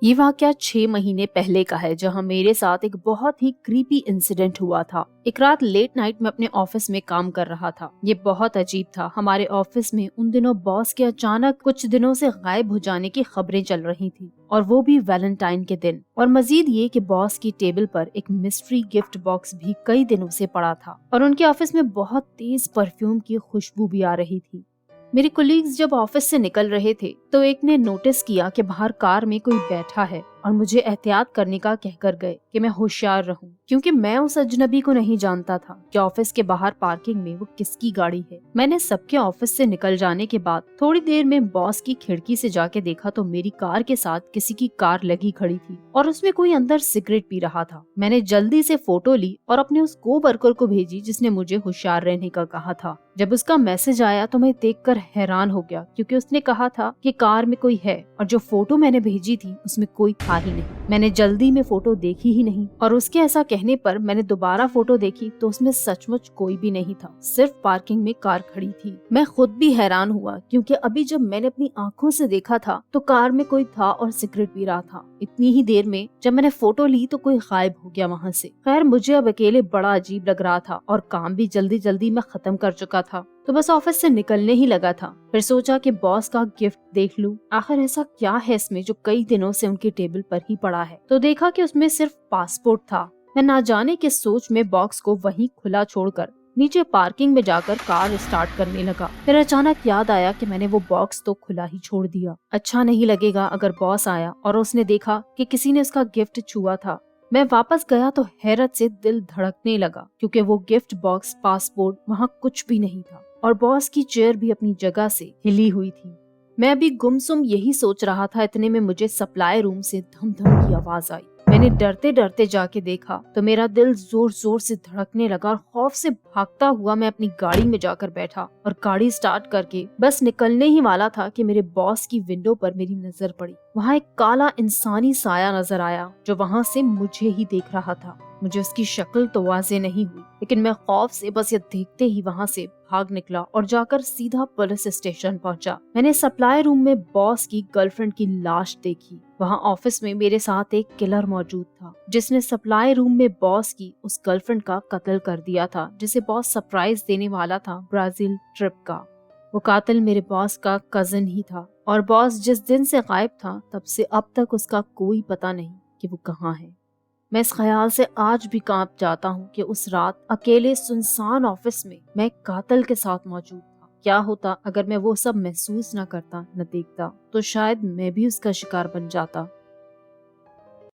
یہ واقعہ 6 مہینے پہلے کا ہے، جہاں میرے ساتھ ایک بہت ہی کریپی انسیڈنٹ ہوا تھا۔ ایک رات لیٹ نائٹ میں اپنے آفس میں کام کر رہا تھا۔ یہ بہت عجیب تھا۔ ہمارے آفس میں ان دنوں باس کے اچانک کچھ دنوں سے غائب ہو جانے کی خبریں چل رہی تھی، اور وہ بھی ویلنٹائن کے دن۔ اور مزید یہ کہ باس کی ٹیبل پر ایک مسٹری گفٹ باکس بھی کئی دنوں سے پڑا تھا، اور ان کے آفس میں بہت تیز پرفیوم کی خوشبو بھی آ رہی تھی۔ میری کولیگز جب آفس سے نکل رہے تھے تو ایک نے نوٹس کیا کہ باہر کار میں کوئی بیٹھا ہے، اور مجھے احتیاط کرنے کا کہہ کر گئے کہ میں ہوشیار رہوں، کیونکہ میں اس اجنبی کو نہیں جانتا تھا کہ آفس کے باہر پارکنگ میں وہ کس کی گاڑی ہے۔ میں نے سب کے آفس سے نکل جانے کے بعد تھوڑی دیر میں باس کی کھڑکی سے جا کے دیکھا تو میری کار کے ساتھ کسی کی کار لگی کھڑی تھی، اور اس میں کوئی اندر سگریٹ پی رہا تھا۔ میں نے جلدی سے فوٹو لی اور اپنے اس کو ورکر کو بھیجی جس نے مجھے ہوشیار رہنے کا کہا تھا۔ جب اس کا میسج آیا تو میں دیکھ کر حیران ہو گیا، کیونکہ اس نے کہا تھا کہ کار میں کوئی ہے، اور جو فوٹو میں نے بھیجی تھی اس میں کوئی تھا ہی نہیں۔ میں نے جلدی میں فوٹو دیکھی ہی نہیں، اور اس کے ایسا کہنے پر میں نے دوبارہ فوٹو دیکھی تو اس میں سچ مچ کوئی بھی نہیں تھا، صرف پارکنگ میں کار کھڑی تھی۔ میں خود بھی حیران ہوا، کیونکہ ابھی جب میں نے اپنی آنکھوں سے دیکھا تھا تو کار میں کوئی تھا اور سگریٹ پی رہا تھا۔ اتنی ہی دیر میں جب میں نے فوٹو لی تو کوئی غائب ہو گیا وہاں سے۔ خیر، مجھے اب اکیلے بڑا عجیب لگ رہا تھا، اور کام بھی جلدی جلدی میں ختم کر چکا تھا، تو بس آفس سے نکلنے ہی لگا تھا۔ پھر سوچا کہ باس کا گفٹ دیکھ لوں، آخر ایسا کیا ہے اس میں جو کئی دنوں سے ان کی ٹیبل پر ہی پڑا ہے۔ تو دیکھا کہ اس میں صرف پاسپورٹ تھا۔ میں نہ جانے کس سوچ میں باکس کو وہیں کھلا چھوڑ کر نیچے پارکنگ میں جا کر کار اسٹارٹ کرنے لگا۔ پھر اچانک یاد آیا کہ میں نے وہ باکس تو کھلا ہی چھوڑ دیا۔ اچھا نہیں لگے گا اگر باس آیا اور اس نے دیکھا کہ کسی نے اس کا گفٹ چھوا تھا۔ میں واپس گیا تو حیرت سے دل دھڑکنے لگا، کیونکہ وہ گفٹ باکس، پاسپورٹ وہاں کچھ بھی نہیں تھا، اور باس کی چیئر بھی اپنی جگہ سے ہلی ہوئی تھی۔ میں ابھی گمسم یہی سوچ رہا تھا، اتنے میں مجھے سپلائی روم سے دھم دھم کی آواز آئی۔ میں نے ڈرتے ڈرتے جا کے دیکھا تو میرا دل زور زور سے دھڑکنے لگا، اور خوف سے بھاگتا ہوا میں اپنی گاڑی میں جا کر بیٹھا، اور گاڑی سٹارٹ کر کے بس نکلنے ہی والا تھا کہ میرے باس کی ونڈو پر میری نظر پڑی۔ وہاں ایک کالا انسانی سایہ نظر آیا جو وہاں سے مجھے ہی دیکھ رہا تھا۔ مجھے اس کی شکل تو واضح نہیں ہوئی، لیکن میں خوف سے بس یہ دیکھتے ہی وہاں سے بھاگ نکلا اور جا کر سیدھا پولیس اسٹیشن پہنچا۔ میں نے سپلائی روم میں باس کی گرل فرینڈ کی لاش دیکھی۔ وہاں آفس میں میرے ساتھ ایک کلر موجود تھا جس نے سپلائی روم میں باس کی اس گرل فرینڈ کا قتل کر دیا تھا، جسے باس سرپرائز دینے والا تھا برازیل ٹرپ کا۔ وہ قاتل میرے باس کا کزن ہی تھا، اور باس جس دن سے غائب تھا تب سے اب تک اس کا کوئی پتہ نہیں کہ وہ کہاں ہے۔ میں اس خیال سے آج بھی کانپ جاتا ہوں کہ اس رات اکیلے سنسان آفس میں ایک قاتل کے ساتھ موجود تھا۔ کیا ہوتا اگر میں وہ سب محسوس نہ کرتا، نہ دیکھتا، تو شاید میں بھی اس کا شکار بن جاتا۔